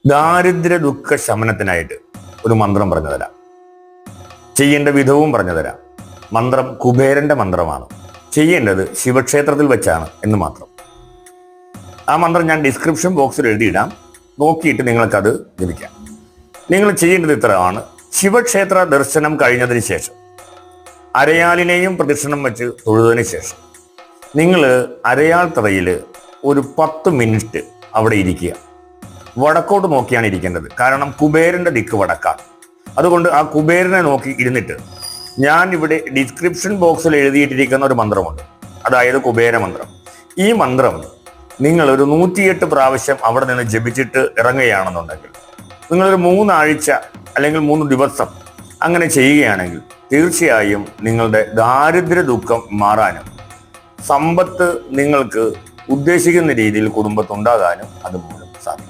ദാരിദ്ര്യ ദുഃഖ ശമനത്തിനായിട്ട് ഒരു മന്ത്രം പറഞ്ഞു തരാം. ചെയ്യേണ്ട വിധവും പറഞ്ഞു തരാം. മന്ത്രം കുബേരന്റെ മന്ത്രമാണ്. ചെയ്യേണ്ടത് ശിവക്ഷേത്രത്തിൽ വെച്ചാണ് എന്ന് മാത്രം. ആ മന്ത്രം ഞാൻ ഡിസ്ക്രിപ്ഷൻ ബോക്സിൽ എഴുതിയിടാം. നോക്കിയിട്ട് നിങ്ങൾക്കത് ലഭിക്കാം. നിങ്ങൾ ചെയ്യേണ്ടത് ഇത്രയാണ്. ശിവക്ഷേത്ര ദർശനം കഴിഞ്ഞതിന് ശേഷം അരയാലിനെയും പ്രദക്ഷിണം വെച്ച് തൊഴുതിന് ശേഷം നിങ്ങൾ അരയാൽ തറയിൽ ഒരു 10 മിനിറ്റ് അവിടെ ഇരിക്കുക. വടക്കോട്ട് നോക്കിയാണ് ഇരിക്കേണ്ടത്. കാരണം കുബേരന്റെ ദിക്ക് വടക്കാണ്. അതുകൊണ്ട് ആ കുബേരനെ നോക്കി ഇരുന്നിട്ട് ഞാൻ ഇവിടെ ഡിസ്ക്രിപ്ഷൻ ബോക്സിൽ എഴുതിയിട്ടിരിക്കുന്ന ഒരു മന്ത്രമുണ്ട്. അതായത് കുബേര മന്ത്രം. ഈ മന്ത്രം നിങ്ങൾ ഒരു 108 പ്രാവശ്യം അവിടെ നിന്ന് ജപിച്ചിട്ട് ഇറങ്ങുകയാണെന്നുണ്ടെങ്കിൽ, നിങ്ങളൊരു 3 ആഴ്ച അല്ലെങ്കിൽ 3 ദിവസം അങ്ങനെ ചെയ്യുകയാണെങ്കിൽ തീർച്ചയായും നിങ്ങളുടെ ദാരിദ്ര്യ ദുഃഖം മാറാനും സമ്പത്ത് നിങ്ങൾക്ക് ഉദ്ദേശിക്കുന്ന രീതിയിൽ കുടുംബത്തുണ്ടാകാനും അതുമൂലം സാധിക്കും.